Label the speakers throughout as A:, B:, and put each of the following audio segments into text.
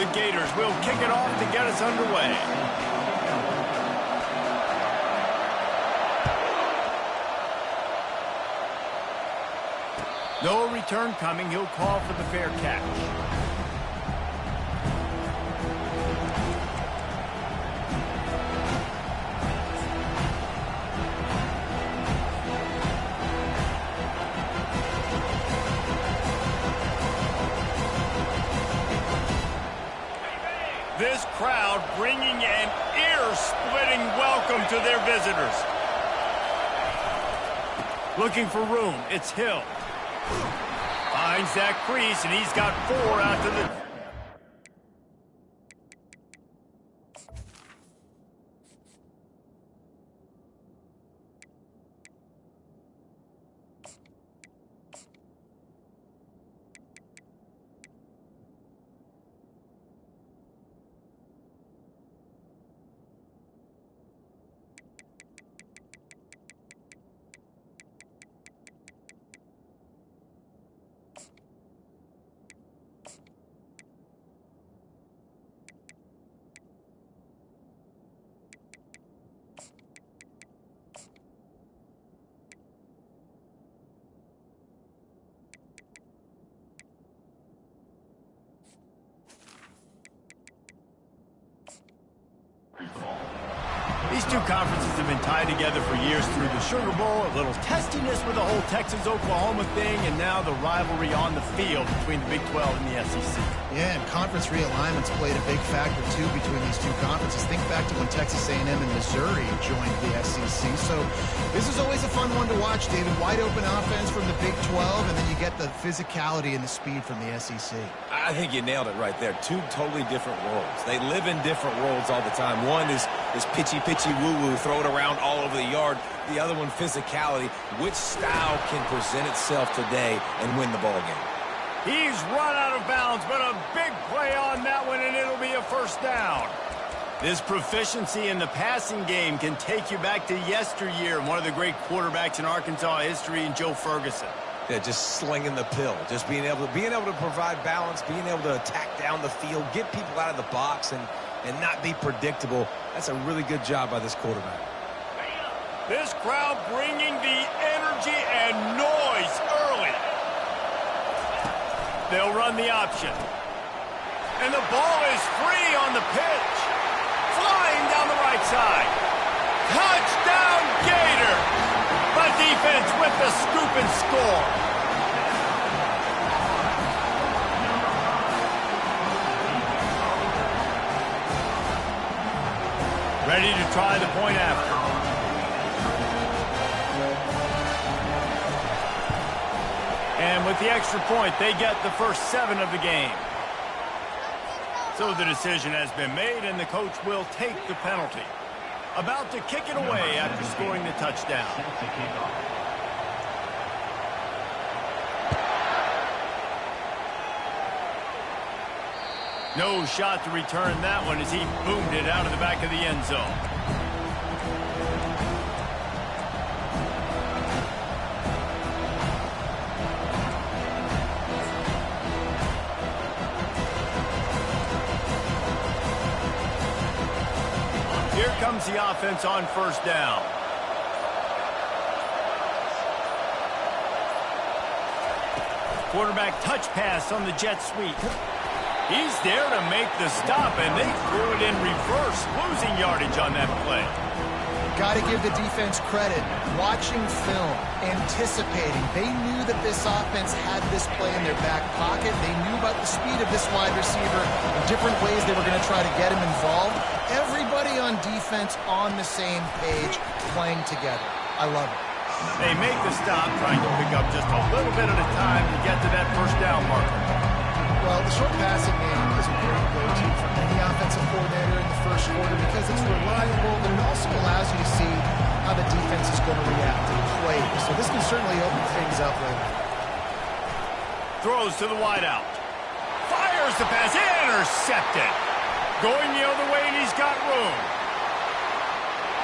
A: The Gators will kick it off to get us underway. No return coming. He'll call for the fair catch. This crowd bringing an ear-splitting welcome to their visitors. Looking for room. It's Hill. Finds that crease, and he's got 4 out to the... These two conferences have been tied together for years through the Sugar Bowl, a little testiness with the whole Texas-Oklahoma thing, and now the rivalry on the field between the Big 12 and the SEC.
B: Yeah, and conference realignments played a big factor, too, between these two conferences. Think back to when Texas A&M and Missouri joined the SEC. So this is always a fun one to watch, David. Wide-open offense from the Big 12, and then you get the physicality and the speed from the SEC.
C: I think you nailed it right there. Two totally different worlds. They live in different worlds all the time. One is pitchy woo-woo, throw it around all over the yard. The other one, physicality. Which style can present itself today and win the ball game?
A: He's run out of bounds, but a big play on that one, and it'll be a first down. This proficiency in the passing game can take you back to yesteryear, one of the great quarterbacks in Arkansas history, and Joe Ferguson.
C: Yeah, just slinging the pill, just being able to provide balance, being able to attack down the field, get people out of the box, and not be predictable. That's a really good job by this quarterback.
A: This crowd bringing the energy and noise early. They'll run the option. And the ball is free on the pitch. Flying down the right side. Touchdown, Gator! The defense with the scoop and score. Ready to try the point after. And with the extra point, they get the first 7 of the game. So the decision has been made, and the coach will take the penalty. About to kick it away after scoring the touchdown. No shot to return that one as he boomed it out of the back of the end zone. Here comes the offense on first down. Quarterback touch pass on the jet sweep. He's there to make the stop, and they threw it in reverse, losing yardage on that play.
B: Got to give the defense credit. Watching film, anticipating. They knew that this offense had this play in their back pocket. They knew about the speed of this wide receiver and different ways they were going to try to get him involved. Everybody on defense on the same page, playing together. I love it.
A: They make the stop, trying to pick up just a little bit at a time to get to that first down marker.
B: Well, the short passing game is a great go-to for any offensive coordinator in the first quarter because it's reliable, but it also allows you to see how the defense is going to react to play. So this can certainly open things up later.
A: Throws to the wideout. Fires the pass. Intercepted. Going the other way, and he's got room.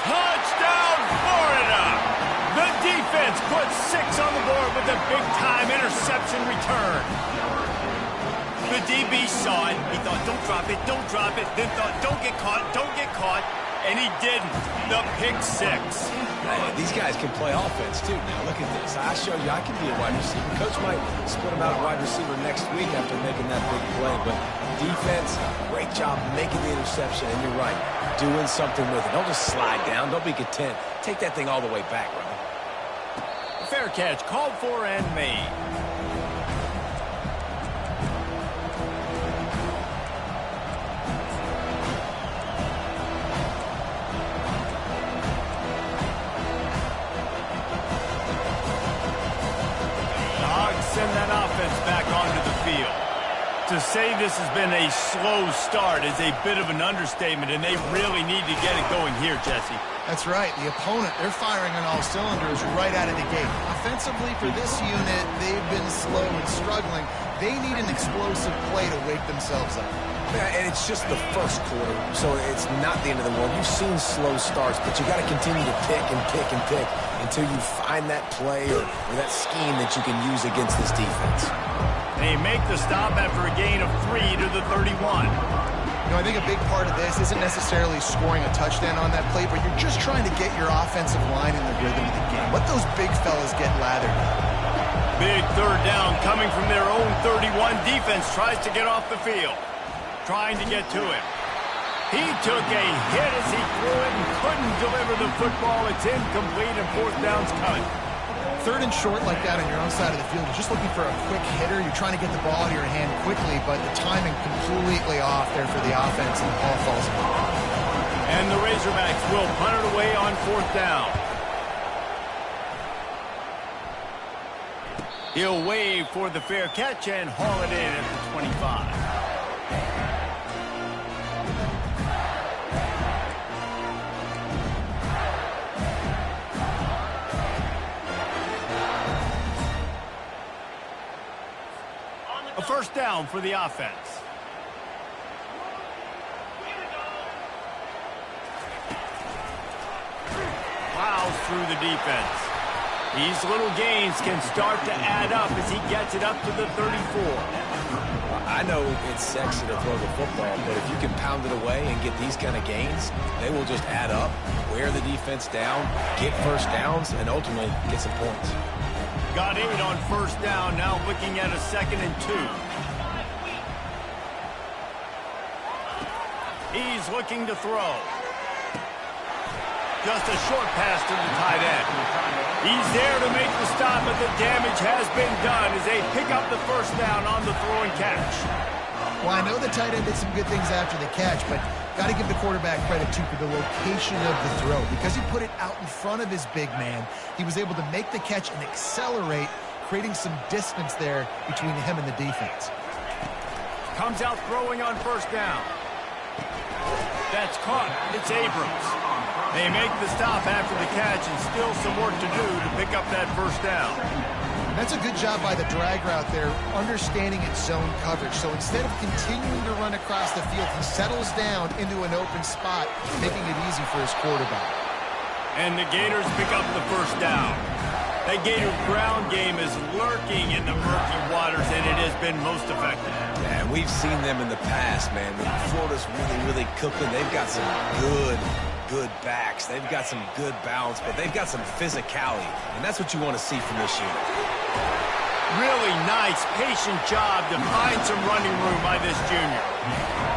A: Touchdown, Florida! The defense puts 6 on the board with a big-time interception return. The DB saw it. He thought, don't drop it, don't drop it. Then thought, don't get caught. And he didn't. The pick six.
C: Hey, these guys can play offense, too. Now, look at this. I showed you I can be a wide receiver. Coach might split him out at wide receiver next week after making that big play. But defense, great job making the interception. And you're right, doing something with it. Don't just slide down. Don't be content. Take that thing all the way back, brother.
A: Fair catch, called for and made. Send that offense back onto the field. To say this has been a slow start is a bit of an understatement, and they really need to get it going here, Jesse.
B: That's right. The opponent, they're firing on all cylinders right out of the gate. Offensively, for this unit, they've been slow and struggling. They need an explosive play to wake themselves up.
C: Yeah, and it's just the first quarter, so it's not the end of the world. You've seen slow starts, but you got to continue to pick and pick and pick until you find that play or that scheme that you can use against this defense.
A: They make the stop after a gain of 3 to the 31.
B: You know, I think a big part of this isn't necessarily scoring a touchdown on that play, but you're just trying to get your offensive line in the rhythm of the game. Let those big fellas get lathered up.
A: Big third down coming from their own 31. Defense tries to get off the field. Trying to get to him. He took a hit as he threw it and couldn't deliver the football. It's incomplete and fourth down's coming.
B: Third and short like that on your own side of the field, you're just looking for a quick hitter. You're trying to get the ball out of your hand quickly, but the timing completely off there for the offense, and the ball falls apart.
A: And the Razorbacks will punt it away on fourth down. He'll wave for the fair catch and haul it in at the 25. A first down for the offense. Plows through the defense. These little gains can start to add up as he gets it up to the 34.
C: I know it's sexy to throw the football, but if you can pound it away and get these kind of gains, they will just add up, wear the defense down, get first downs, and ultimately get some points.
A: Got 8 on first down, now looking at a 2nd and 2. He's looking to throw. Just a short pass to the tight end. He's there to make the stop, but the damage has been done as they pick up the first down on the throw and catch.
B: Well, I know the tight end did some good things after the catch, but got to give the quarterback credit, too, for the location of the throw. Because he put it out in front of his big man, he was able to make the catch and accelerate, creating some distance there between him and the defense.
A: Comes out throwing on first down. That's caught. It's Abrams. They make the stop after the catch and still some work to do to pick up that first down.
B: That's a good job by the drag route there, understanding its zone coverage. So instead of continuing to run across the field, he settles down into an open spot, making it easy for his quarterback.
A: And the Gators pick up the first down. That Gator ground game is lurking in the murky waters, and it has been most effective.
C: Yeah, we've seen them in the past, man. When Florida's really cooking, they've got some good backs. They've got some good balance, but they've got some physicality, and that's what you want to see from this unit.
A: Really nice, patient job to find some running room by this junior.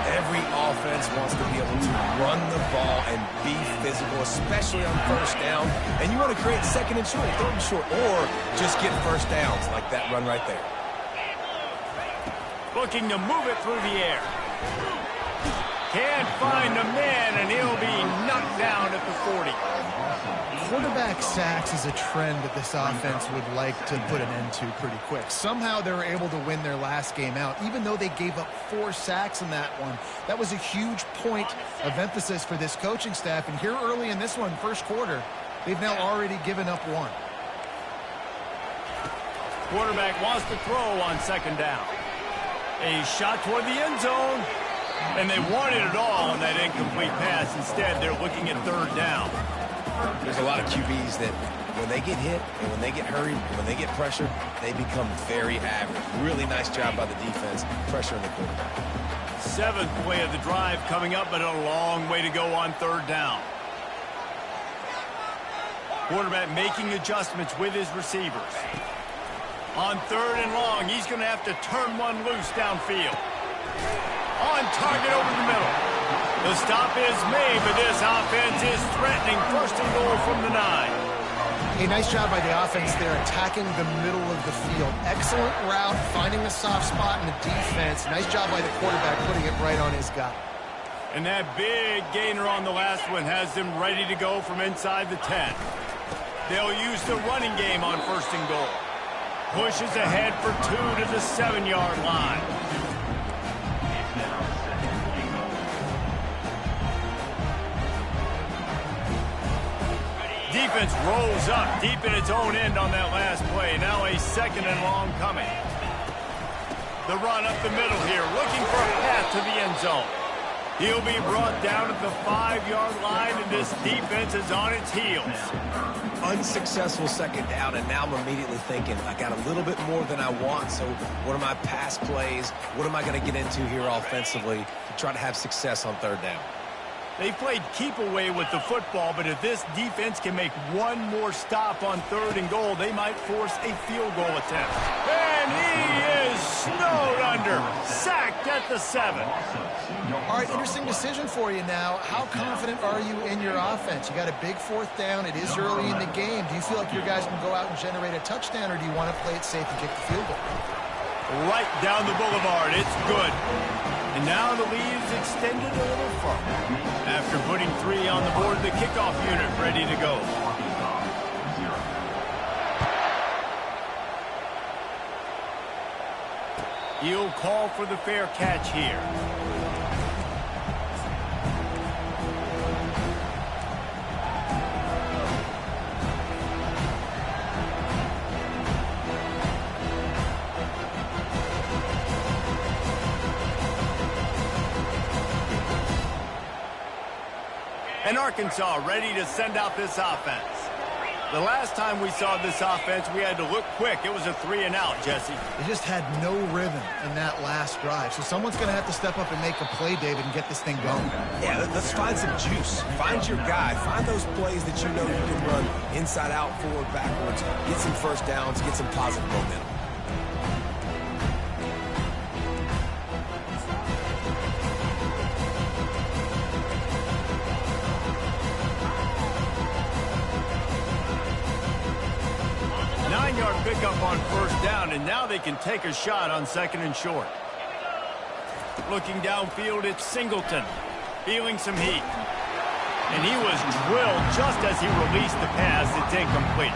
C: Every offense wants to be able to run the ball and be physical, especially on first down. And you want to create 2nd and short, 3rd and short, or just get first downs like that run right there.
A: Looking to move it through the air. Can't find the man, and he'll be knocked down at the 40.
B: Quarterback sacks is a trend that this offense would like to put an end to pretty quick. Somehow they were able to win their last game out, even though they gave up 4 sacks in that one. That was a huge point of emphasis for this coaching staff. And here early in this one, first quarter, they've now already given up 1.
A: Quarterback wants to throw on 2nd down. A shot toward the end zone. And they wanted it all on that incomplete pass. Instead, they're looking at 3rd down.
C: There's a lot of QBs that when they get hit and when they get hurried and when they get pressured, they become very average. Really nice job by the defense pressuring the quarterback.
A: 7th play of the drive coming up, but a long way to go on 3rd down. Quarterback making adjustments with his receivers. On 3rd and long, he's going to have to turn one loose downfield. On target over the middle. The stop is made, but this offense is threatening 1st and goal from the 9.
B: A nice job by the offense there, attacking the middle of the field. Excellent route, finding the soft spot in the defense. Nice job by the quarterback, putting it right on his guy.
A: And that big gainer on the last one has them ready to go from inside the 10. They'll use the running game on 1st and goal. Pushes ahead for 2 to the 7-yard line. Defense rolls up deep in its own end on that last play. Now a 2nd and long coming. The run up the middle here, looking for a path to the end zone. He'll be brought down at the 5-yard line, and this defense is on its heels.
C: Unsuccessful 2nd down, and now I'm immediately thinking, I got a little bit more than I want, so what are my pass plays? What am I going to get into here offensively to try to have success on 3rd down?
A: They played keep away with the football, but if this defense can make one more stop on 3rd and goal, they might force a field goal attempt. And he is snowed under, sacked at the 7.
B: All right, interesting decision for you now. How confident are you in your offense? You got a big 4th down. It is early in the game. Do you feel like your guys can go out and generate a touchdown, or do you want to play it safe and kick the field goal?
A: Right down the boulevard. It's good. And now the lead is extended a little further. After putting 3 on the board, the kickoff unit ready to go. He'll call for the fair catch here. And Arkansas ready to send out this offense. The last time we saw this offense, we had to look quick. It was a 3-and-out, Jesse.
B: They just had no rhythm in that last drive. So someone's going to have to step up and make a play, David, and get this thing going.
C: Yeah, let's find some juice. Find your guy. Find those plays that you know you can run inside out, forward, backwards. Get some 1st downs. Get some positive momentum.
A: Pickup on 1st down, and now they can take a shot on 2nd and short. Looking downfield, it's Singleton, feeling some heat. And he was drilled just as he released the pass. It's incomplete.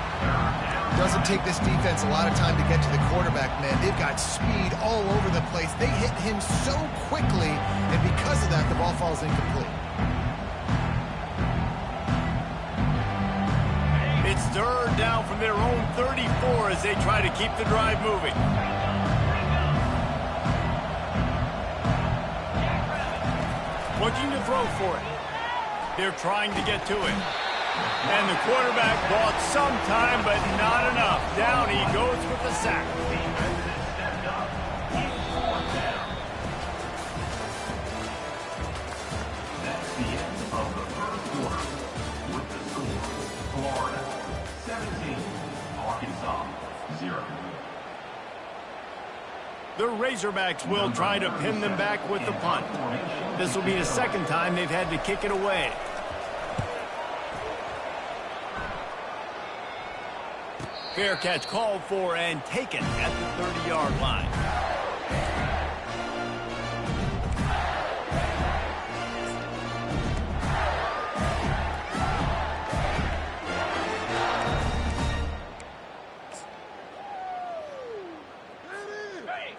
B: Doesn't take this defense a lot of time to get to the quarterback, man. They've got speed all over the place. They hit him so quickly, and because of that, the ball falls incomplete.
A: It's 3rd down from their own 34 as they try to keep the drive moving. Looking to throw for it. They're trying to get to it. And the quarterback bought some time, but not enough. Down he goes with the sack. The Razorbacks will try to pin them back with the punt. This will be the 2nd time they've had to kick it away. Fair catch called for and taken at the 30-yard line.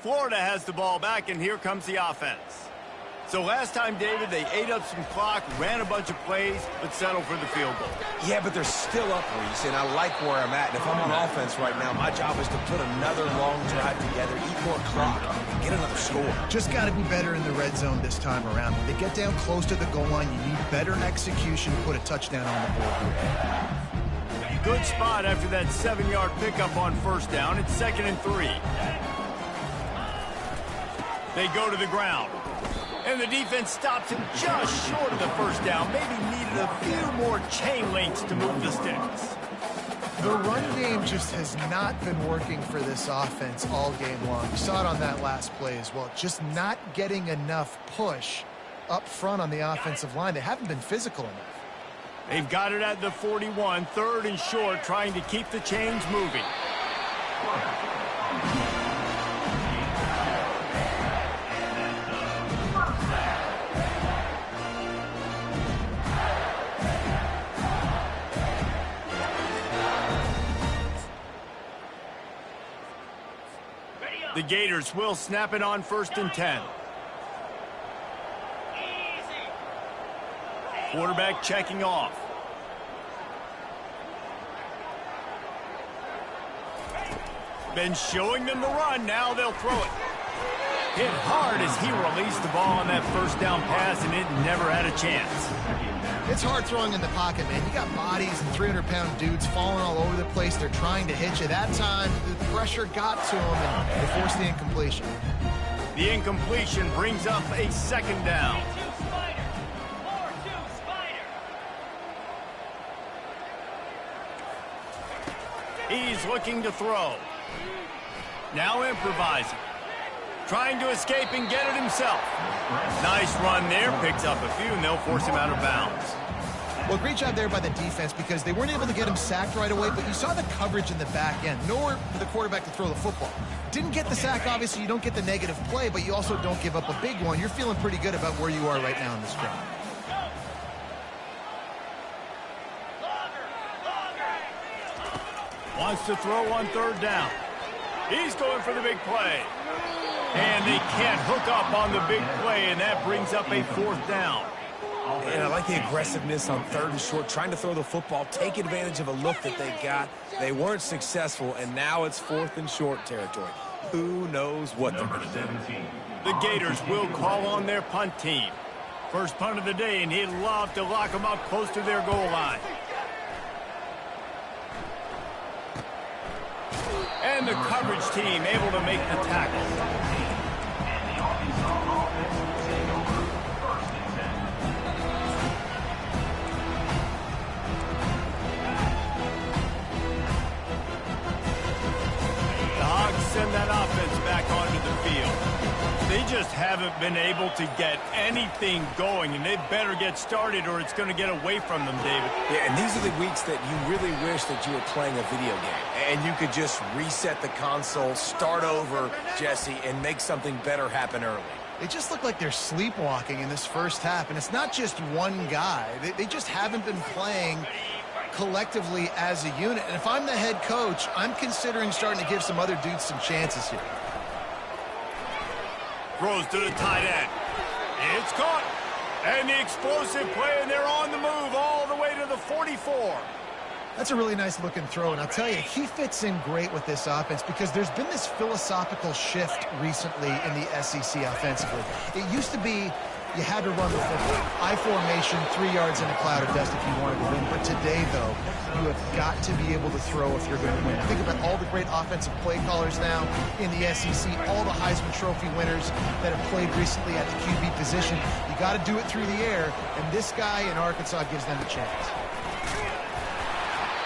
A: Florida has the ball back, and here comes the offense. So last time, David, they ate up some clock, ran a bunch of plays, but settled for the field goal.
C: Yeah, but they're still up, Reese, and I like where I'm at. And if I'm on offense right now, my job is to put another long drive together, eat more clock, get another score.
B: Just got to be better in the red zone this time around. When they get down close to the goal line, you need better execution to put a touchdown on the board here.
A: Good spot after that 7-yard pickup on first down. It's 2nd and 3. They go to the ground. And the defense stops him just short of the first down. Maybe needed a few more chain links to move the sticks.
B: The run game just has not been working for this offense all game long. You saw it on that last play as well. Just not getting enough push up front on the offensive line. They haven't been physical enough.
A: They've got it at the 41, 3rd and short, trying to keep the chains moving. The Gators will snap it on 1st and 10. Quarterback checking off. Been showing them the run. Now they'll throw it. Hit hard as he released the ball on that first down pass, and it never had a chance.
B: It's hard throwing in the pocket, man. You got bodies and 300-pound dudes falling all over the place. They're trying to hit you. That time, the pressure got to them, and they forced the incompletion.
A: The incompletion brings up a 2nd down. He's looking to throw. Now improvising. Trying to escape and get it himself. Nice run there. Picks up a few, and they'll force him out of bounds.
B: Well, great job there by the defense because they weren't able to get him sacked right away, but you saw the coverage in the back end. Nowhere for the quarterback to throw the football. Didn't get the sack, obviously. You don't get the negative play, but you also don't give up a big one. You're feeling pretty good about where you are right now in this game.
A: Wants to throw on 3rd down. He's going for the big play. And they can't hook up on the big play, and that brings up a 4th down.
C: And I like the aggressiveness on 3rd and short, trying to throw the football, take advantage of a look that they got. They weren't successful, and now it's 4th and short territory. Who knows what they're going to do?
A: The Gators will call on their punt team. First punt of the day, and he'd love to lock them up close to their goal line. And the coverage team able to make the tackle. The Hogs send that offense back onto the field. They just haven't been able to get anything going, and they better get started or it's going to get away from them, David.
C: Yeah, and these are the weeks that you really wish that you were playing a video game and you could just reset the console, start over, Jesse, and make something better happen early.
B: They just look like they're sleepwalking in this first half, and it's not just one guy. They just haven't been playing collectively as a unit. And if I'm the head coach, I'm considering starting to give some other dudes some chances here.
A: Throws to the tight end. It's caught. And the explosive play, and they're on the move all the way to the 44.
B: That's a really nice looking throw, and I'll tell you, he fits in great with this offense because there's been this philosophical shift recently in the SEC offensively. It used to be you had to run the football. I formation, 3 yards in a cloud of dust if you wanted to win. But today, though, you have got to be able to throw if you're going to win. Think about all the great offensive play callers now in the SEC, all the Heisman Trophy winners that have played recently at the QB position. You got to do it through the air, and this guy in Arkansas gives them a chance.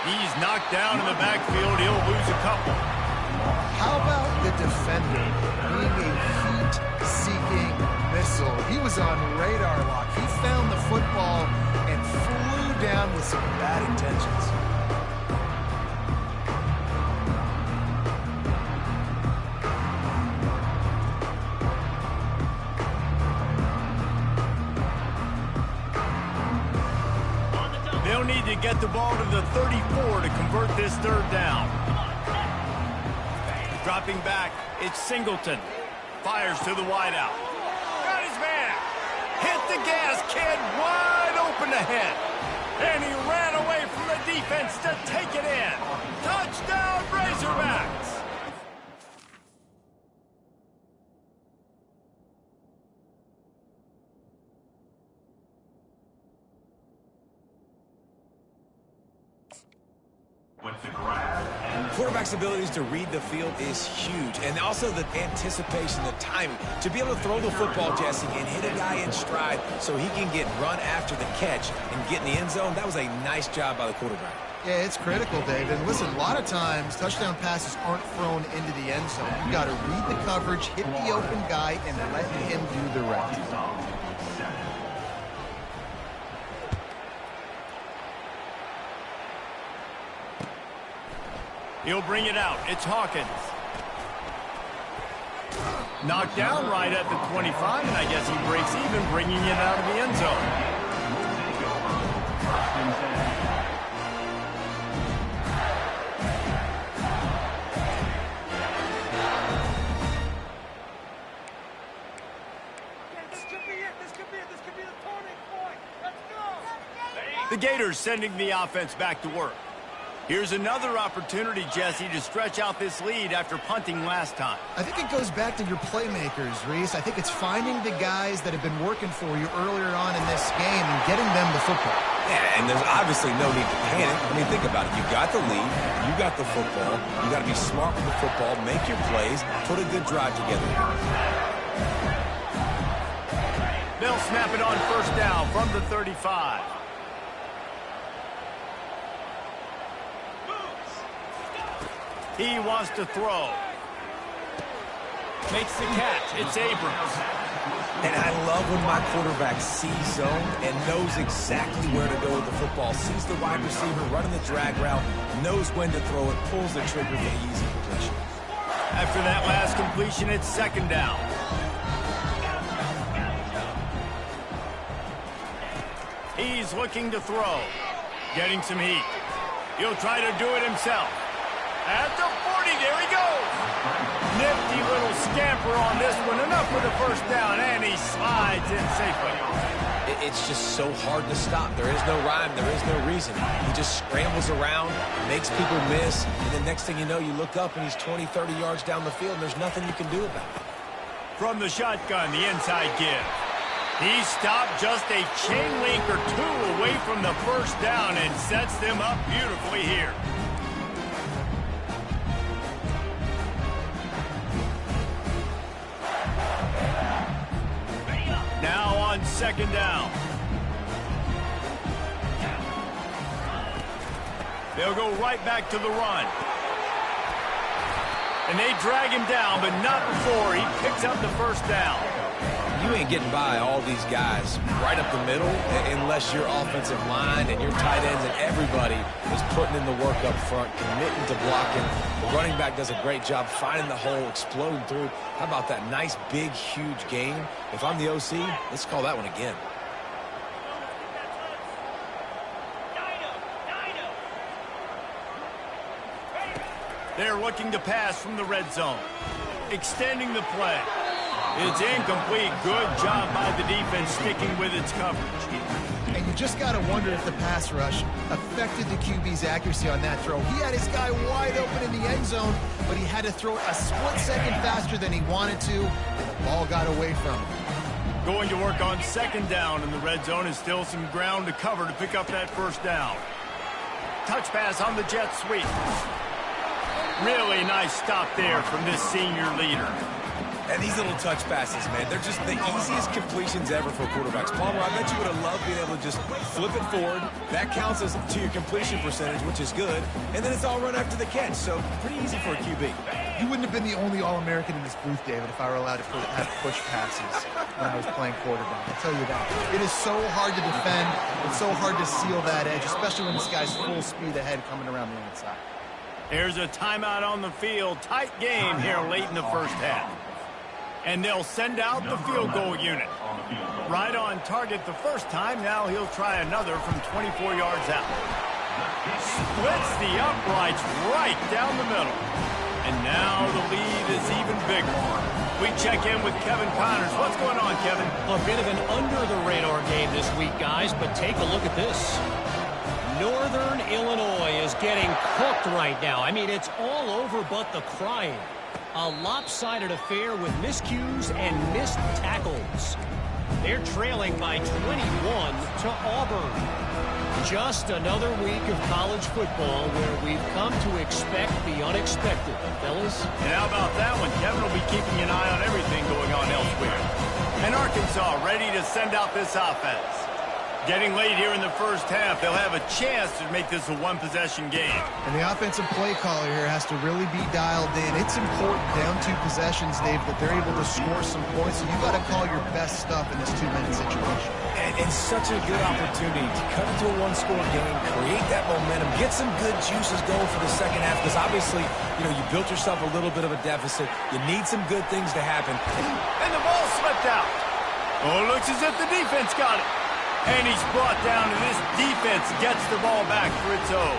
A: He's knocked down in the backfield. He'll lose a couple.
B: How about the defender being a heat-seeking missile? He was on radar lock. He found the football and flew down with some bad intentions.
A: They'll need to get the ball to the 34 to convert this 3rd down. Dropping back, it's Singleton. Fires to the wideout. Got his man. Hit the gas, kid. Wide open ahead. And he ran away from the defense to take it in. Touchdown, Razorbacks.
C: quarterback's abilities to read the field is huge. And also the anticipation, the timing. To be able to throw the football, Jesse, and hit a guy in stride so he can get run after the catch and get in the end zone, that was a nice job by the quarterback.
B: Yeah, it's critical, David. And listen, a lot of times touchdown passes aren't thrown into the end zone. You got to read the coverage, hit the open guy, and let him do the rest.
A: He'll bring it out. It's Hawkins. Knocked down right at the 25, and I guess he breaks even, bringing it out of the end zone. The Gators sending the offense back to work. Here's another opportunity, Jesse, to stretch out this lead after punting last time.
B: I think it goes back to your playmakers, Reese. I think it's finding the guys that have been working for you earlier on in this game and getting them the football.
C: Yeah, and there's obviously no need to panic. I mean, think about it. You got the lead. You got the football. You got to be smart with the football, make your plays, put a good drive together.
A: They'll snap it on first down from the 35. He wants to throw. Makes the catch. It's Abrams.
C: And I love when my quarterback sees zone and knows exactly where to go with the football. Sees the wide receiver running the drag route, knows when to throw it, pulls the trigger for the easy completion.
A: After that last completion, it's second down. He's looking to throw. Getting some heat. He'll try to do it himself. At the 40, there he goes. Nifty little scamper on this one. Enough for the first down, and he slides in safely.
C: It's just so hard to stop. There is no rhyme. There is no reason. He just scrambles around, makes people miss, and the next thing you know, you look up and he's 20, 30 yards down the field, and there's nothing you can do about it.
A: From the shotgun, the inside give. He stopped just a chain link or two away from the first down and sets them up beautifully here. Now on second down. They'll go right back to the run. And they drag him down, but not before he picks up the first down.
C: You ain't getting by all these guys right up the middle unless your offensive line and your tight ends and everybody is putting in the work up front, committing to blocking. The running back does a great job finding the hole, exploding through. How about that nice, big, huge game? If I'm the OC, let's call that one again.
A: They're looking to pass from the red zone. Extending the play. It's incomplete. Good job by the defense sticking with its coverage.
B: And you just got to wonder if the pass rush affected the QB's accuracy on that throw. He had his guy wide open in the end zone, but he had to throw it a split second faster than he wanted to, and the ball got away from him.
A: Going to work on second down in the red zone is still some ground to cover to pick up that first down. Touch pass on the jet sweep. Really nice stop there from this senior leader.
C: And these little touch passes, man, they're just the easiest completions ever for quarterbacks. Palmer, I bet you would have loved being able to just flip it forward. That counts as to your completion percentage, which is good. And then it's all run after the catch, so pretty easy for a QB.
B: You wouldn't have been the only All-American in this booth, David, if I were allowed to have push passes when I was playing quarterback. I'll tell you that. It is so hard to defend. It's so hard to seal that edge, especially when this guy's full speed ahead coming around the inside.
A: There's a timeout on the field. Tight game here late in the first half. And they'll send out the field goal unit. Right on target the first time. Now he'll try another from 24 yards out. Splits the uprights right down the middle. And now the lead is even bigger. We check in with Kevin Connors. What's going on, Kevin?
D: A bit of an under-the-radar game this week, guys, but take a look at this. Northern Illinois is getting cooked right now. I mean, it's all over but the crying. A lopsided affair with miscues and missed tackles. They're trailing by 21 to Auburn. Just another week of college football where we've come to expect the unexpected, fellas.
A: And how about that one? Kevin will be keeping an eye on everything going on elsewhere. And Arkansas ready to send out this offense. Getting late here in the first half, they'll have a chance to make this a one-possession game.
B: And the offensive play caller here has to really be dialed in. It's important down 2 possessions, Dave, that they're able to score some points. So you got to call your best stuff in this 2-minute situation.
C: And such a good opportunity to cut into a one-score game, create that momentum, get some good juices going for the second half, because obviously, you built yourself a little bit of a deficit. You need some good things to happen.
A: And the ball slipped out. Oh, it looks as if the defense got it. And he's brought down, and this defense gets the ball back for its own.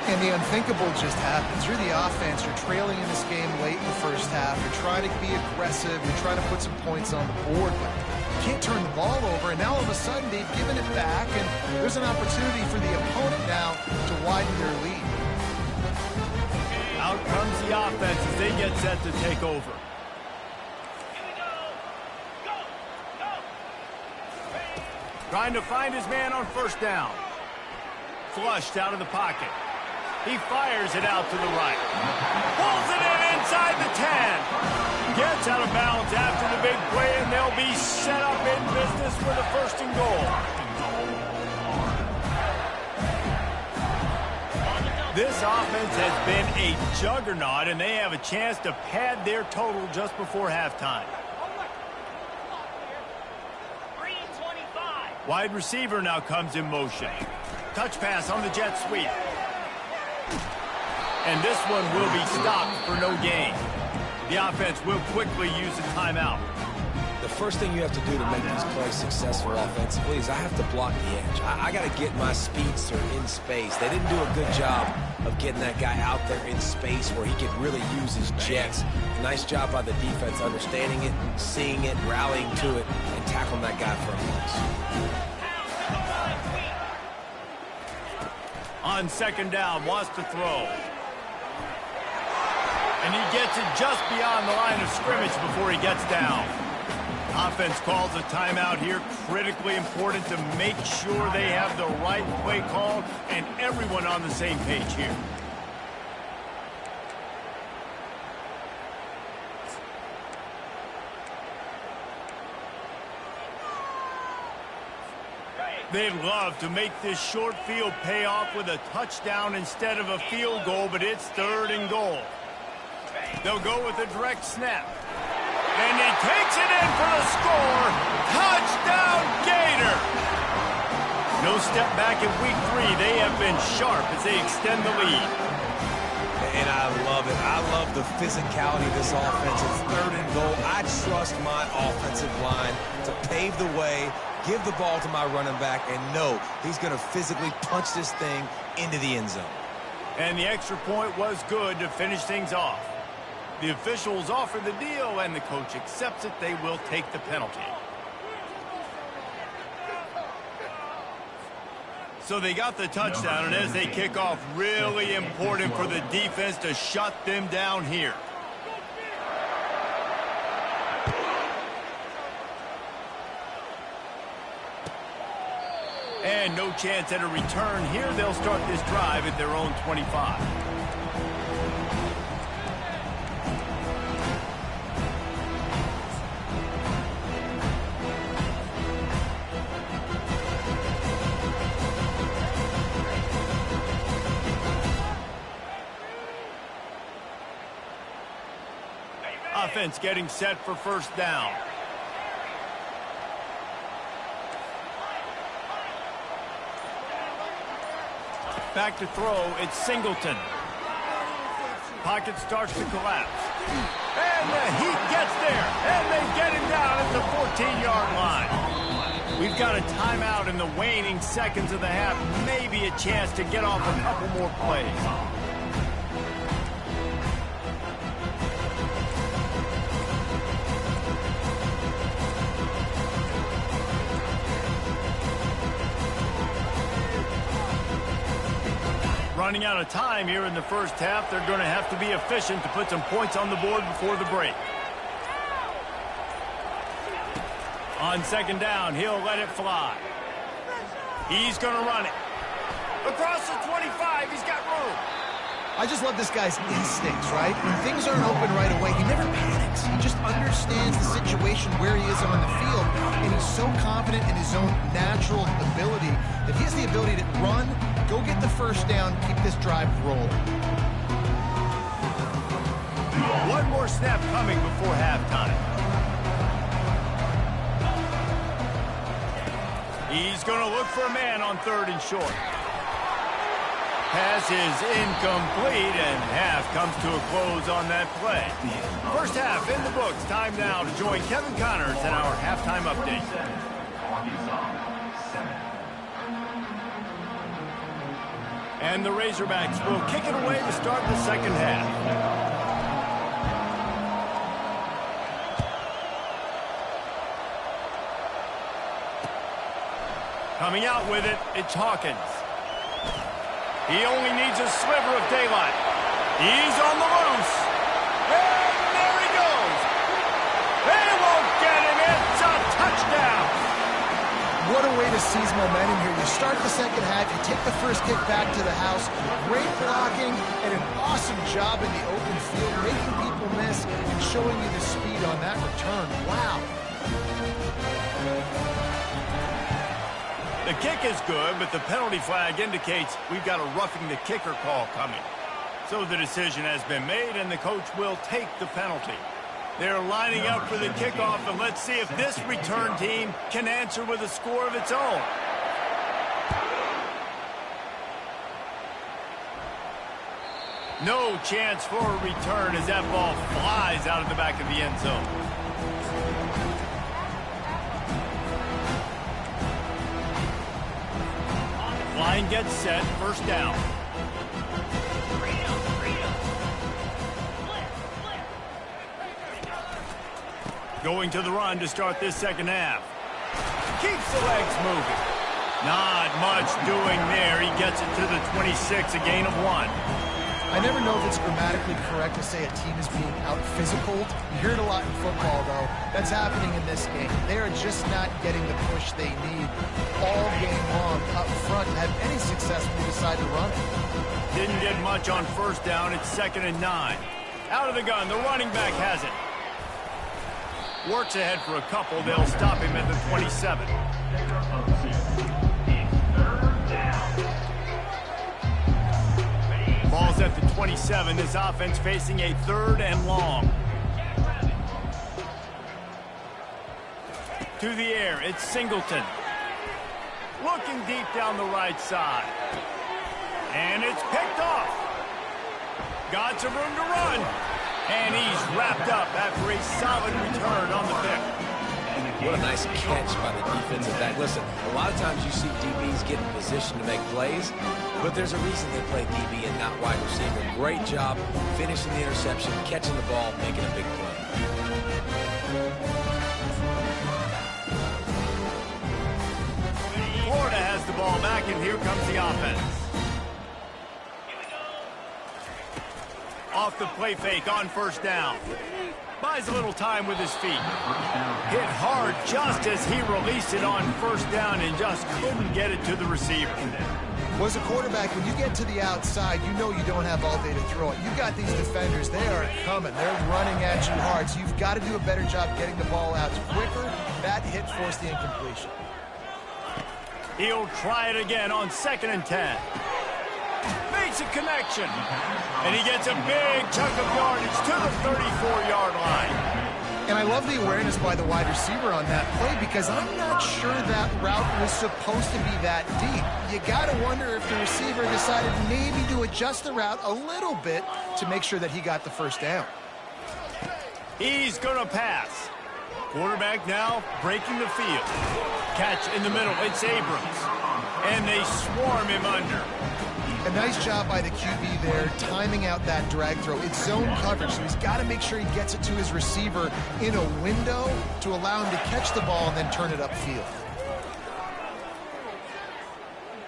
B: And the unthinkable just happens. You're the offense. You're trailing in this game late in the first half. You're trying to be aggressive. You're trying to put some points on the board. But you can't turn the ball over. And now all of a sudden they've given it back. And there's an opportunity for the opponent now to widen their lead.
A: Out comes the offense as they get set to take over. Trying to find his man on first down. Flushed out of the pocket. He fires it out to the right. Pulls it in inside the 10. Gets out of bounds after the big play, and they'll be set up in business for the 1st and goal. This offense has been a juggernaut, and they have a chance to pad their total just before halftime. Wide receiver now comes in motion. Touch pass on the jet sweep. And this one will be stopped for no gain. The offense will quickly use a timeout.
C: The first thing you have to do to make these plays successful offensively is I have to block the edge. I got to get my speedster in space. They didn't do a good job of getting that guy out there in space where he could really use his jets. Nice job by the defense understanding it, seeing it, rallying to it, and tackling that guy for a loss.
A: On 2nd down, wants to throw. And he gets it just beyond the line of scrimmage before he gets down. Offense calls a timeout here. Critically important to make sure they have the right play call and everyone on the same page here. They'd love to make this short field pay off with a touchdown instead of a field goal, but it's 3rd and goal. They'll go with a direct snap. And he takes it in for the score. Touchdown, Gator! No step back in week 3. They have been sharp as they extend the lead.
C: And I love it. I love the physicality of this offense. It's 3rd and goal. I trust my offensive line to pave the way, give the ball to my running back, and know he's going to physically punch this thing into the end zone.
A: And the extra point was good to finish things off. The officials offer the deal, and the coach accepts it. They will take the penalty. So they got the touchdown, and as they kick off, really important for the defense to shut them down here. And no chance at a return here. They'll start this drive at their own 25. Offense getting set for 1st down. Back to throw, it's Singleton. Pocket starts to collapse. And the Heat gets there, and they get him down at the 14-yard line. We've got a timeout in the waning seconds of the half. Maybe a chance to get off a couple more plays. Running out of time here in the first half. They're going to have to be efficient to put some points on the board before the break. On second down, he'll let it fly. He's going to run it. Across the 25, he's got room.
B: I just love this guy's instincts, right? When things aren't open right away, he never panics. He just understands the situation where he is on the field, and he's so confident in his own natural ability that he has the ability to run, go get the first down, keep this drive rolling.
A: One more snap coming before halftime. He's going to look for a man on 3rd and short. Pass is incomplete, and half comes to a close on that play. First half in the books. Time now to join Kevin Connors in our halftime update. And the Razorbacks will kick it away to start the second half. Coming out with it, it's Hawkins. He only needs a sliver of daylight. He's on the loose. And there he goes. They won't get him. It's a touchdown.
B: What a way to seize momentum here. You start the second half, you take the first kick back to the house. Great blocking and an awesome job in the open field, making people miss and showing you the speed on that return. Wow.
A: The kick is good, but the penalty flag indicates we've got a roughing the kicker call coming. So the decision has been made, and the coach will take the penalty. They're lining up for the kickoff, and let's see if this return team can answer with a score of its own. No chance for a return as that ball flies out of the back of the end zone. Line gets set, first down. Going to the run to start this second half. Keeps the legs moving. Not much doing there. He gets it to the 26, a gain of 1.
B: I never know if it's grammatically correct to say a team is being out-physicaled. You hear it a lot in football, though. That's happening in this game. They are just not getting the push they need all game long up front to have any success when they decide to run it.
A: Didn't get much on first down. It's 2nd and 9. Out of the gun. The running back has it. Works ahead for a couple. They'll stop him at the 27. Ball's at the 27. This offense facing a 3rd and long. To the air, it's Singleton. Looking deep down the right side. And it's picked off. Got some room to run. And he's wrapped up after a solid return on the pick.
C: What a nice catch by the defensive back. Listen, a lot of times you see DBs get in position to make plays, but there's a reason they play DB and not wide receiver. Great job finishing the interception, catching the ball, making a big play.
A: Florida has the ball back, and here comes the offense. Off the play fake on first down. Buys a little time with his feet. Hit hard just as he released it on first down and just couldn't get it to the receiver.
B: Well, as a quarterback, when you get to the outside, you know you don't have all day to throw it. You've got these defenders. They are coming. They're running at you hard, so you've got to do a better job getting the ball out quicker. That hit forced the incompletion.
A: He'll try it again on 2nd and 10. Makes a connection. And he gets a big chunk of yardage to the 34-yard line.
B: And I love the awareness by the wide receiver on that play because I'm not sure that route was supposed to be that deep. You got to wonder if the receiver decided maybe to adjust the route a little bit to make sure that he got the first down.
A: He's going to pass. Quarterback now breaking the field. Catch in the middle. It's Abrams. And they swarm him under.
B: A nice job by the QB there, timing out that drag throw. It's zone coverage, so he's got to make sure he gets it to his receiver in a window to allow him to catch the ball and then turn it upfield.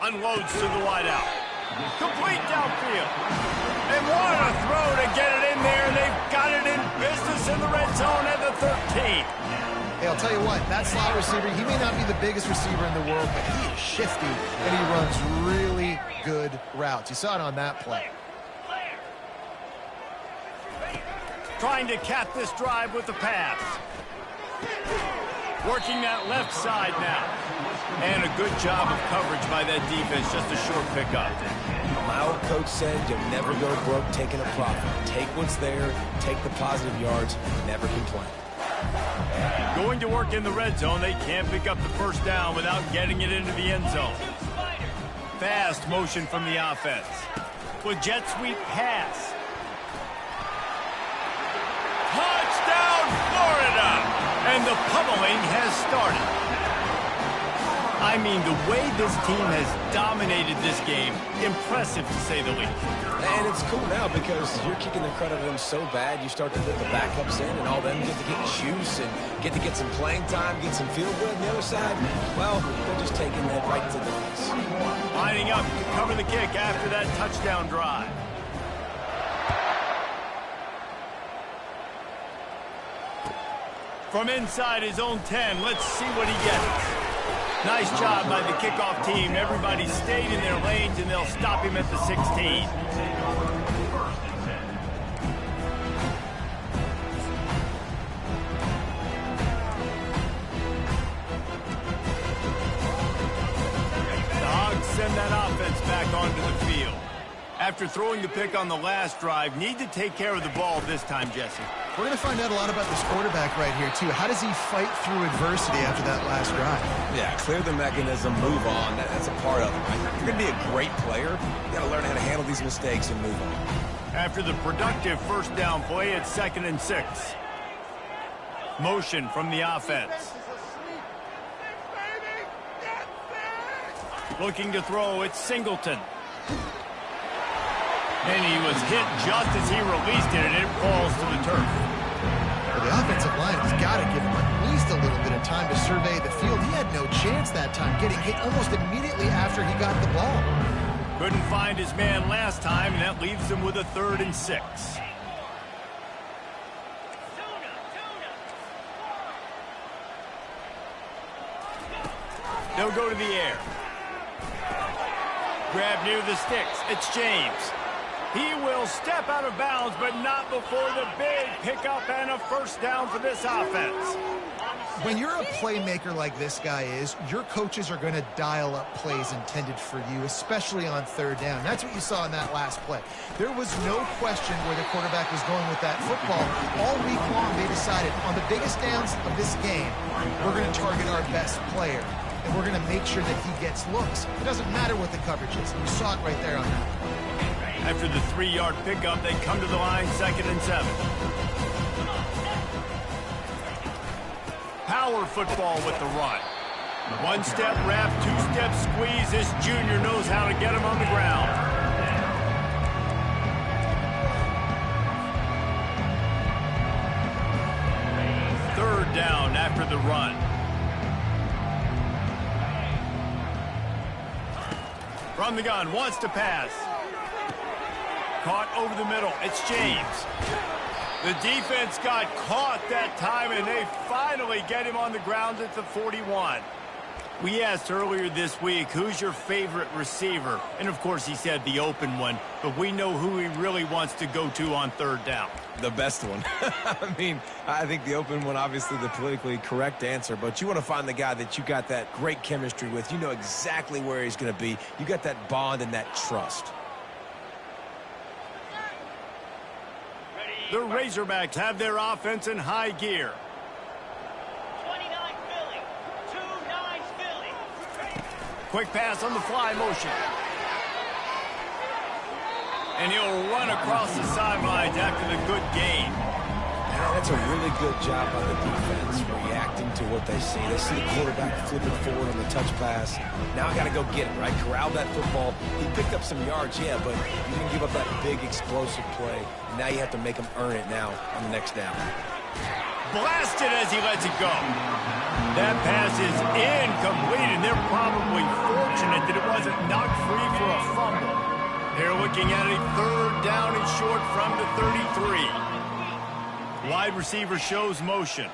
A: Unloads to the wideout. Complete downfield. And what a throw to get it in there. They've got it in business in the red zone at the 13.
B: Hey, I'll tell you what, that slot receiver, he may not be the biggest receiver in the world, but he is shifty, and he runs really good routes. You saw it on that play.
A: Trying to cap this drive with the pass. Working that left side now. And a good job of coverage by that defense, just a short pickup.
C: My old coach said you'll never go broke taking a profit. Take what's there, take the positive yards, never complain.
A: Going to work in the red zone, they can't pick up the first down without getting it into the end zone. Fast motion from the offense. With jet sweep pass. Touchdown, Florida! And the pummeling has started. I mean, the way this team has dominated this game, impressive to say the least.
C: And it's cool now because you're kicking the credit at them so bad, you start to put the backups in, and all them get to get juice and get to get some playing time, get some field good on the other side. Well, they're just taking that right to the face.
A: Lining up to cover the kick after that touchdown drive. From inside his own 10, let's see what he gets. Nice job by the kickoff team. Everybody stayed in their lanes, and they'll stop him at the 16. The Hogs send that offense back onto the field. After throwing the pick on the last drive, need to take care of the ball this time, Jesse.
B: We're going to find out a lot about this quarterback right here, too. How does he fight through adversity after that last drive?
C: Yeah, clear the mechanism, move on. That's a part of it, right? If you're going to be a great player, you got to learn how to handle these mistakes and move on. After
A: the productive first down play, it's 2nd and 6. Motion from the offense. Looking to throw, it's Singleton. And he was hit just as he released it, and it falls to the turf.
B: Well, the offensive line has got to give him at least a little bit of time to survey the field. He had no chance that time, getting hit almost immediately after he got the ball.
A: Couldn't find his man last time, and that leaves him with a 3rd and 6. They'll go to the air. Grab near the sticks. It's James. He will step out of bounds, but not before the big pickup and a first down for this offense.
B: When you're a playmaker like this guy is, your coaches are going to dial up plays intended for you, especially on 3rd down. That's what you saw in that last play. There was no question where the quarterback was going with that football. All week long, they decided on the biggest downs of this game, we're going to target our best player, and we're going to make sure that he gets looks. It doesn't matter what the coverage is. You saw it right there on that.
A: After the 3-yard pickup, they come to the line, 2nd and 7. Power football with the run. 1-step wrap, 2-step squeeze. This junior knows how to get him on the ground. Third down after the run. From the gun, wants to pass. Caught over the middle. It's James. The defense got caught that time, and they finally get him on the ground at the 41. We asked earlier this week, who's your favorite receiver? And, of course, he said the open one, but we know who he really wants to go to on 3rd down.
C: The best one. I mean, I think the open one, obviously the politically correct answer, but you want to find the guy that you got that great chemistry with. You know exactly where he's going to be. You got that bond and that trust.
A: The Razorbacks have their offense in high gear.
E: 29 Philly. 2-9 Philly.
A: Quick pass on the fly motion. And he'll run across the sidelines after the good gain.
C: That's a really good job by the defense, reacting to what they see. They see the quarterback flipping forward on the touch pass. Now I got to go get it, right? Corral that football. He picked up some yards, yeah, but you didn't give up that big explosive play. And now you have to make him earn it now on the next down.
A: Blasted as he lets it go. That pass is incomplete, and they're probably fortunate that it wasn't knocked free for a fumble. They're looking at a third down and short from the 33. Wide receiver shows motion.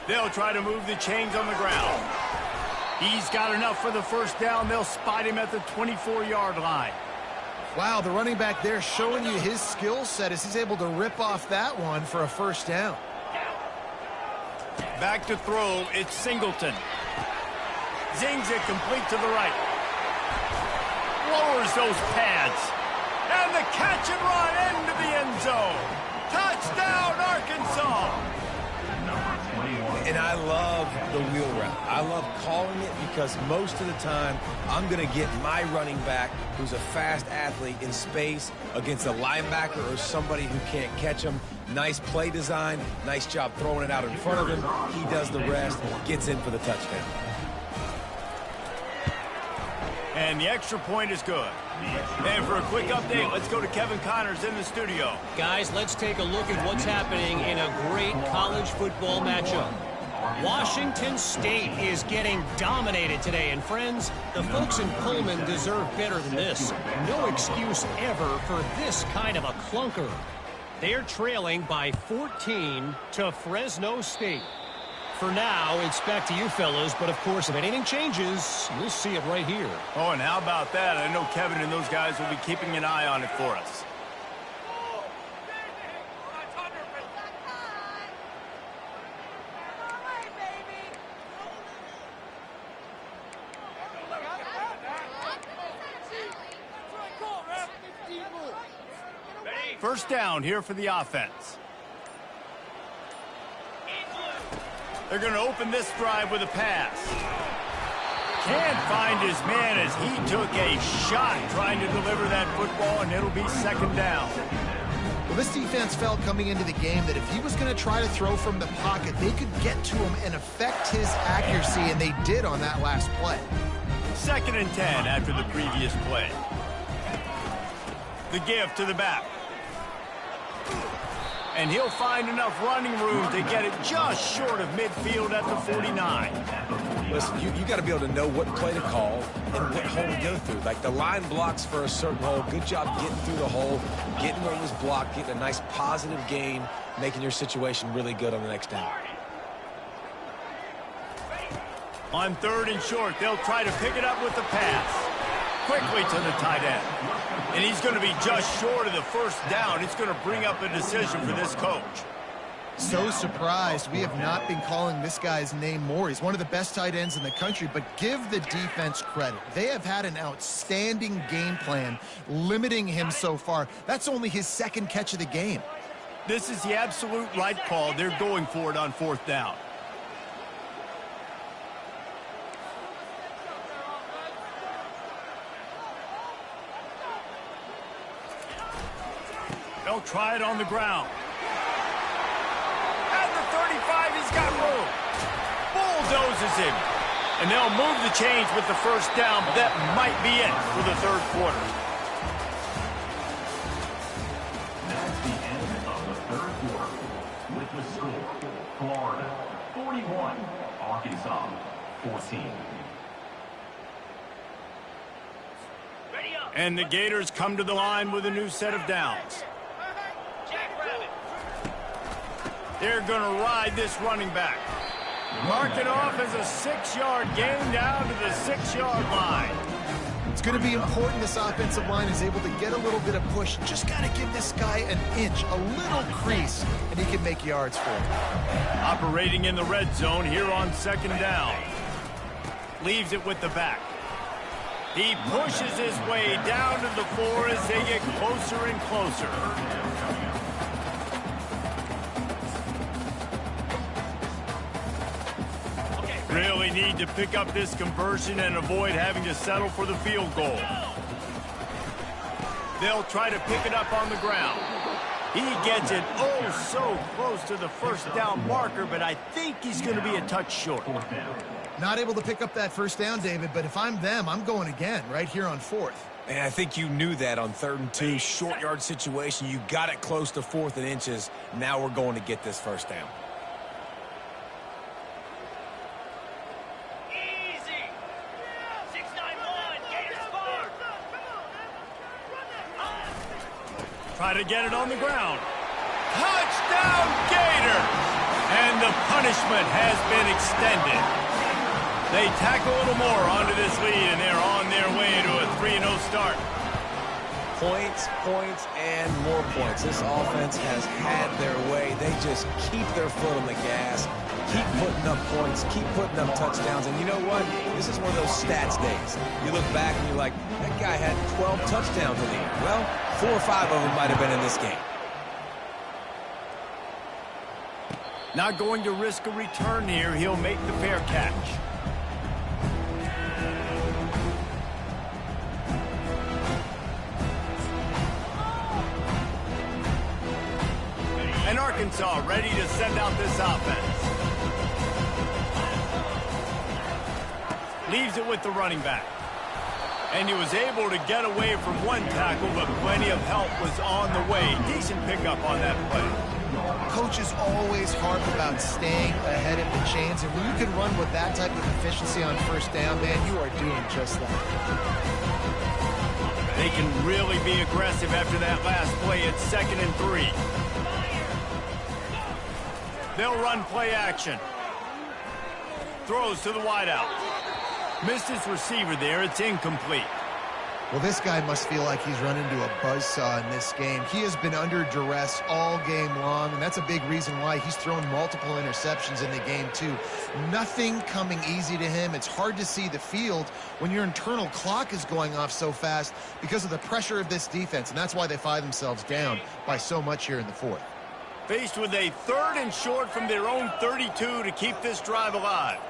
A: They'll try to move the chains on the ground. He's got enough for the first down. They'll spot him at the 24-yard line.
B: Wow, the running back there showing you his skill set as he's able to rip off that one for a first down.
A: Back to throw, it's Singleton. Zings it complete to the right. Lowers those pads. And the catch and run into the end zone. Touchdown, Arkansas.
C: And I love the wheel route. I love calling it because most of the time I'm going to get my running back, who's a fast athlete, in space against a linebacker or somebody who can't catch him. Nice play design, nice job throwing it out in front of him. He does the rest, gets in for the touchdown.
A: And the extra point is good. And for a quick update, let's go to Kevin Connors in the studio.
D: Guys, let's take a look at what's happening in a great college football matchup. Washington State is getting dominated today. And friends, the folks in Pullman deserve better than this. No excuse ever for this kind of a clunker. They're trailing by 14 to Fresno State. For now, it's back to you fellas, but of course, if anything changes, you'll see it right here.
A: Oh, and how about that? I know Kevin and those guys will be keeping an eye on it for us. First down here for the offense. They're going to open this drive with a pass. Can't find his man as he took a shot trying to deliver that football, and it'll be second down.
B: Well, this defense felt coming into the game that if he was going to try to throw from the pocket, they could get to him and affect his accuracy, and they did on that last play.
A: Second and 10 after the previous play. The give to the back. And he'll find enough running room to get it just short of midfield at the 49.
C: Listen, you got to be able to know what play to call and what hole to go through. Like the line blocks for a certain hole. Good job getting through the hole, getting what was blocked, getting a nice positive gain, making your situation really good on the next down.
A: On third and short, they'll try to pick it up with the pass. Quickly to the tight end. And he's going to be just short of the first down. It's going to bring up a decision for this coach.
B: So surprised we have not been calling this guy's name more. He's one of the best tight ends in the country, but give the defense credit. They have had an outstanding game plan limiting him so far. That's only his second catch of the game.
A: This is the absolute right call. They're going for it on fourth down. They'll try it on the ground. At the 35, he's got room. Bulldozes him. And they'll move the chains with the first down, but that might be it for the third quarter.
F: That's the end of the third quarter. With the score, Florida 41, Arkansas 14.
A: And the Gators come to the line with a new set of downs. They're going to ride this running back. Mark it off as a 6-yard gain down to the 6-yard line.
B: It's going to be important this offensive line is able to get a little bit of push. Just got to give this guy an inch, a little crease, and he can make yards for him.
A: Operating in the red zone here on second down. Leaves it with the back. He pushes his way down to the 4 as they get closer and closer. Really need to pick up this conversion and avoid having to settle for the field goal. They'll try to pick it up on the ground. He gets it oh so close to the first down marker, but I think he's going to be a touch short.
B: Not able to pick up that first down, David, but if I'm them, I'm going again right here on fourth.
C: And I think you knew that on 3rd and 2, short yard situation. You got it close to 4th and inches. Now we're going to get this first down.
A: Try to get it on the ground. Touchdown, Gators! And the punishment has been extended. They tack a little more onto this lead, and they're on their way to a 3-0 start.
C: Points, points, and more points. This offense has had their way. They just keep their foot on the gas, keep putting up points, keep putting up touchdowns. And you know what? This is one of those stats days. You look back and you're like, that guy had 12 touchdowns in the year. Well, 4 or 5 of them might have been in this game.
A: Not going to risk a return here. He'll make the fair catch. And Arkansas ready to send out this offense. Leaves it with the running back. And he was able to get away from one tackle, but plenty of help was on the way. Decent pickup on that play.
B: Coaches always harp about staying ahead of the chains, and when you can run with that type of efficiency on first down, man, you are doing just that.
A: They can really be aggressive after that last play. It's 2nd and 3. They'll run play action. Throws to the wideout. Missed his receiver there. It's incomplete.
B: Well, this guy must feel like he's run into a buzzsaw in this game. He has been under duress all game long, and that's a big reason why he's thrown multiple interceptions in the game, too. Nothing coming easy to him. It's hard to see the field when your internal clock is going off so fast because of the pressure of this defense, and that's why they find themselves down by so much here in the 4th.
A: Faced with a 3rd and short from their own 32 to keep this drive alive.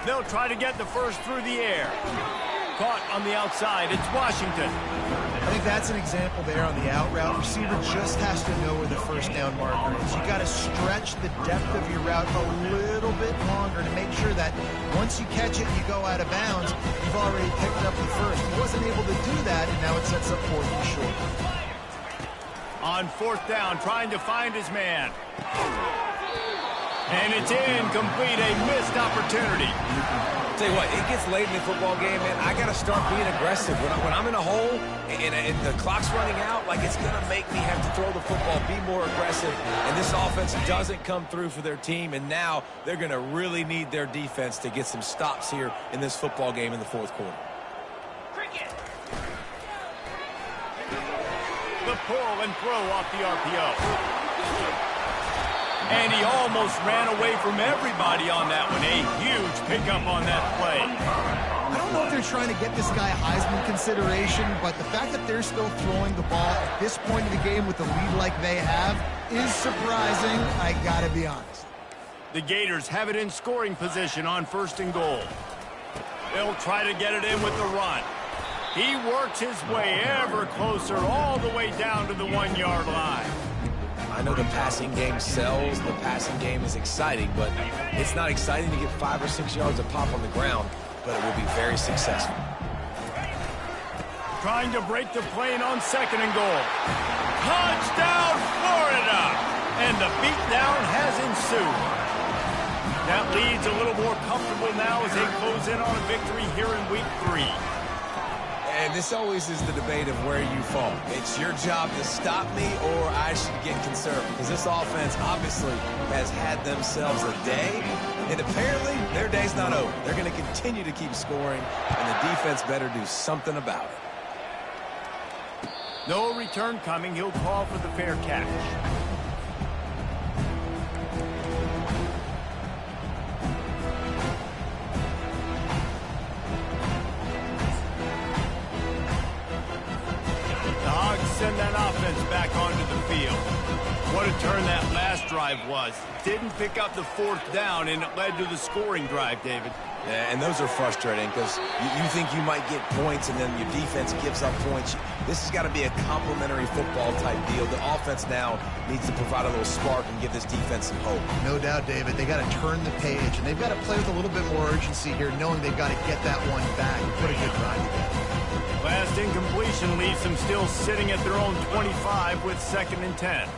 A: They'll try to get the first through the air. Caught on the outside. It's Washington.
B: I think that's an example there on the out route. Receiver just has to know where the first down marker is. You got to stretch the depth of your route a little bit longer to make sure that once you catch it and you go out of bounds, you've already picked up the first. He wasn't able to do that, and now it sets up 4th and short.
A: On 4th down, trying to find his man. And it's incomplete, a missed opportunity.
C: Tell you what, it gets late in the football game, man. I got to start being aggressive. When I'm in a hole and the clock's running out, like, it's going to make me have to throw the football, be more aggressive. And this offense doesn't come through for their team, and now they're going to really need their defense to get some stops here in this football game in the 4th quarter.
A: The pull and throw off the RPO. And he almost ran away from everybody on that one. A huge pickup on that play.
B: I don't know if they're trying to get this guy Heisman consideration, but the fact that they're still throwing the ball at this point of the game with the lead like they have is surprising, I gotta be honest.
A: The Gators have it in scoring position on 1st and goal. They'll try to get it in with the run. He works his way ever closer all the way down to the 1-yard line.
C: I know the passing game sells, the passing game is exciting, but it's not exciting to get 5 or 6 yards of pop on the ground, but it will be very successful.
A: Trying to break the plane on 2nd and goal. Touchdown, Florida! And the beatdown has ensued. That lead's a little more comfortable now as they close in on a victory here in week 3.
C: And this always is the debate of where you fall. It's your job to stop me, or I should get conservative. Because this offense obviously has had themselves a day, and apparently their day's not over. They're going to continue to keep scoring, and the defense better do something about it.
A: No return coming. He'll call for the fair catch. Send that offense back onto the field. What a turn that last drive was. Didn't pick up the 4th down, and it led to the scoring drive, David.
C: Yeah, and those are frustrating because you think you might get points and then your defense gives up points. This has got to be a complementary football type deal. The offense now needs to provide a little spark and give this defense some hope.
B: No doubt, David. They got to turn the page, and they've got to play with a little bit more urgency here, knowing they've got to get that one back and put a good drive together.
A: Last incompletion leaves them still sitting at their own 25 with 2nd and 10.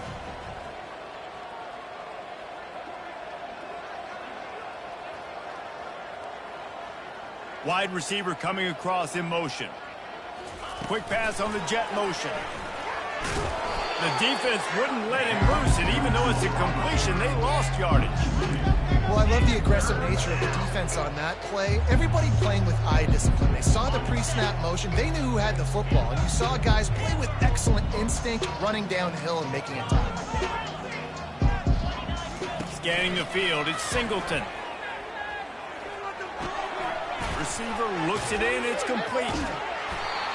A: Wide receiver coming across in motion. Quick pass on the jet motion. The defense wouldn't let him loose, and even though it's a completion, they lost yardage.
B: Well, I love the aggressive nature of the defense on that play. Everybody playing with eye discipline. They saw the pre-snap motion. They knew who had the football. And you saw guys play with excellent instinct, running downhill and making a tackle.
A: Scanning the field, it's Singleton. Receiver looks it in, it's complete.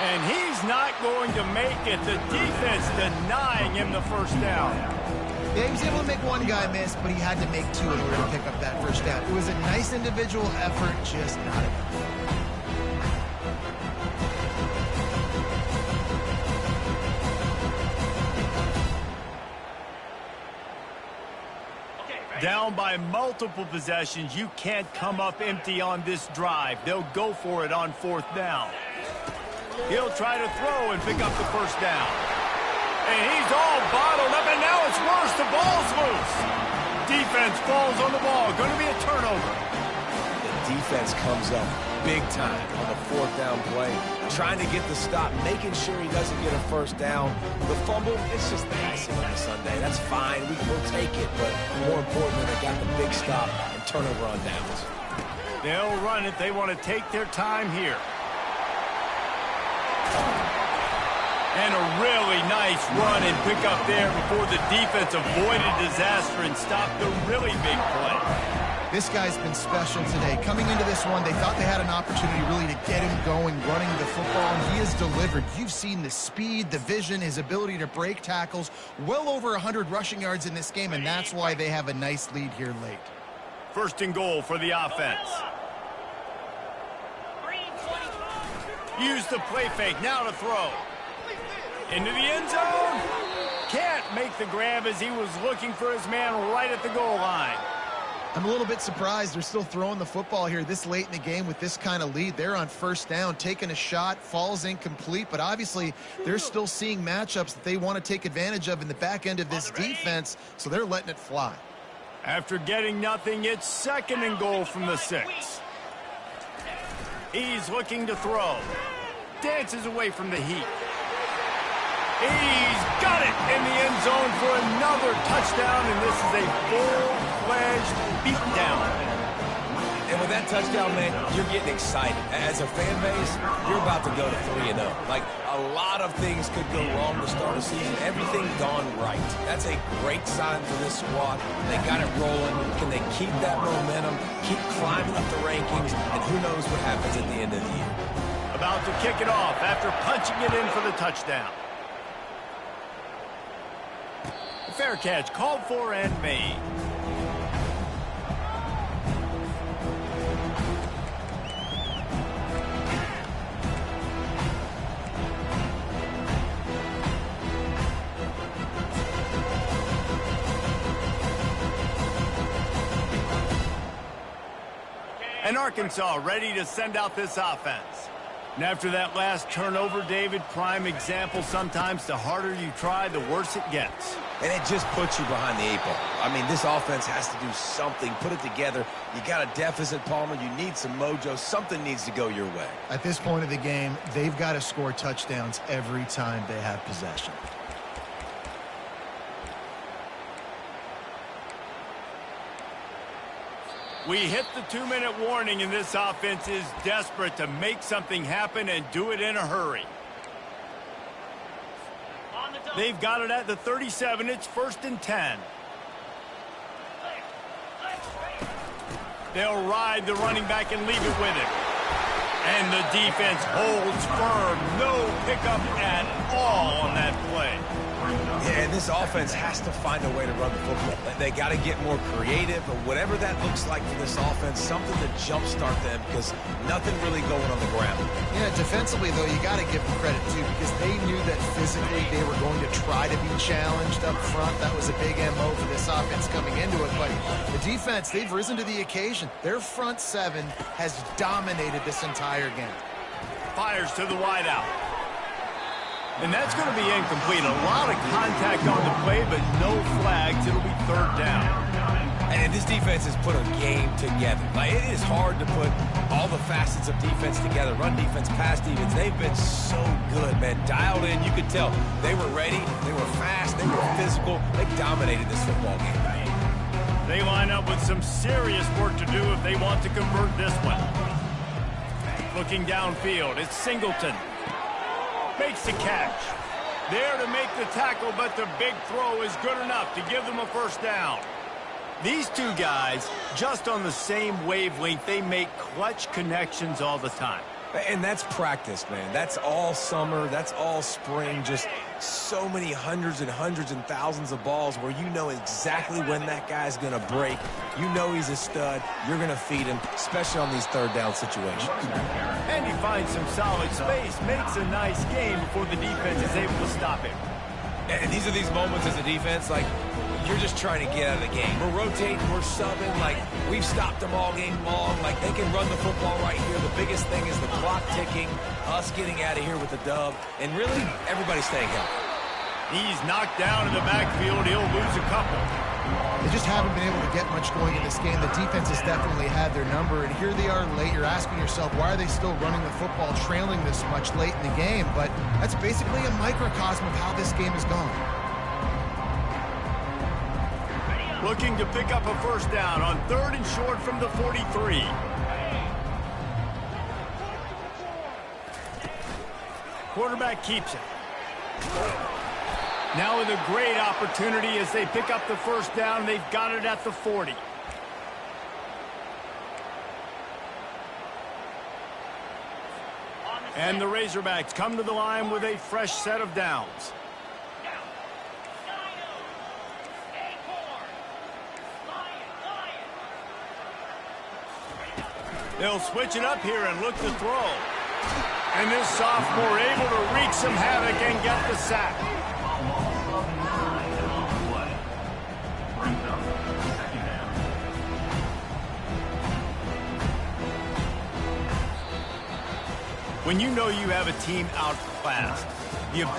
A: And he's not going to make it. The defense denying him the first down.
B: Yeah, he was able to make one guy miss, but he had to make two in order to pick up that first down. It was a nice individual effort, just not enough.
A: Down by multiple possessions, you can't come up empty on this drive. They'll go for it on fourth down. He'll try to throw and pick up the first down. And he's all bottled up, and now it's worse. The ball's loose. Defense falls on the ball. Going to be a turnover.
C: The defense comes up big time on the fourth down play, trying to get the stop, making sure he doesn't get a first down. The fumble, it's just the icing on the Sunday. That's fine. We'll take it, but more importantly, they got the big stop and turnover on downs.
A: They'll run it. They want to take their time here. And a really nice run and pick up there before the defense avoided disaster and stopped the really big play.
B: This guy's been special today. Coming into this one, they thought they had an opportunity really to get him going, running the football, and he has delivered. You've seen the speed, the vision, his ability to break tackles. Well over 100 rushing yards in this game, and that's why they have a nice lead here late.
A: First and goal for the offense. Use the play fake, now to throw. Into the end zone. Can't make the grab as he was looking for his man right at the goal line.
B: I'm a little bit surprised they're still throwing the football here this late in the game with this kind of lead. They're on first down, taking a shot, falls incomplete, but obviously they're still seeing matchups that they want to take advantage of in the back end of this defense, so they're letting it fly.
A: After getting nothing, it's second and goal from the 6. He's looking to throw. Dances away from the heat. He's got it in the end zone for another touchdown, and this is a full-fledged beatdown.
C: And with that touchdown, man, you're getting excited. As a fan base, you're about to go to 3-0. Like, a lot of things could go wrong to start a season. Everything gone right. That's a great sign for this squad. They got it rolling. Can they keep that momentum, keep climbing up the rankings, and who knows what happens at the end of the year.
A: About to kick it off after punching it in for the touchdown. Fair catch, called for and made. And Arkansas ready to send out this offense. And after that last turnover, David, prime example, sometimes the harder you try, the worse it gets.
C: And it just puts you behind the 8 ball. I mean, this offense has to do something, put it together. You got a deficit, Palmer. You need some mojo. Something needs to go your way.
B: At this point of the game, they've got to score touchdowns every time they have possession.
A: We hit the 2-minute warning, and this offense is desperate to make something happen and do it in a hurry. They've got it at the 37. It's 1st and 10. They'll ride the running back and leave it with him. And the defense holds firm. No pickup at all on that play.
C: Yeah, and this offense has to find a way to run the football. They got to get more creative, or whatever that looks like for this offense, something to jumpstart them, because nothing really going on the ground.
B: Yeah, defensively, though, you got to give them credit, too, because they knew that physically they were going to try to be challenged up front. That was a big MO for this offense coming into it, but the defense, they've risen to the occasion. Their front 7 has dominated this entire game.
A: Fires to the wideout. And that's going to be incomplete. A lot of contact on the play, but no flags. It'll be 3rd down.
C: And this defense has put a game together. Like, it is hard to put all the facets of defense together. Run defense, pass defense. They've been so good, man. Dialed in, you could tell. They were ready. They were fast. They were physical. They dominated this football game.
A: They line up with some serious work to do if they want to convert this one. Looking downfield, it's Singleton. Makes the catch. There to make the tackle, but the big throw is good enough to give them a first down. These two guys, just on the same wavelength, they make clutch connections all the time.
C: And that's practice, man. That's all summer. That's all spring. Just so many hundreds and hundreds and thousands of balls where you know exactly when that guy's going to break. You know he's a stud. You're going to feed him, especially on these third down situations.
A: And he finds some solid space, makes a nice game before the defense is able to stop him.
C: And these are these moments as a defense, like, you're just trying to get out of the game. We're rotating, we're subbing, like, we've stopped them all game long. Like, they can run the football right here. The biggest thing is the clock ticking, us getting out of here with the dub, and really, everybody staying healthy.
A: He's knocked down in the backfield. He'll lose a couple.
B: They just haven't been able to get much going in this game. The defense has definitely had their number, and here they are late. You're asking yourself, why are they still running the football, trailing this much late in the game? But that's basically a microcosm of how this game has gone.
A: Looking to pick up a first down on 3rd and short from the 43. Quarterback keeps it. Now with a great opportunity as they pick up the first down. They've got it at the 40. And the Razorbacks come to the line with a fresh set of downs. They'll switch it up here and look to throw. And this sophomore able to wreak some havoc and get the sack. When you know you have a team outclassed, the ability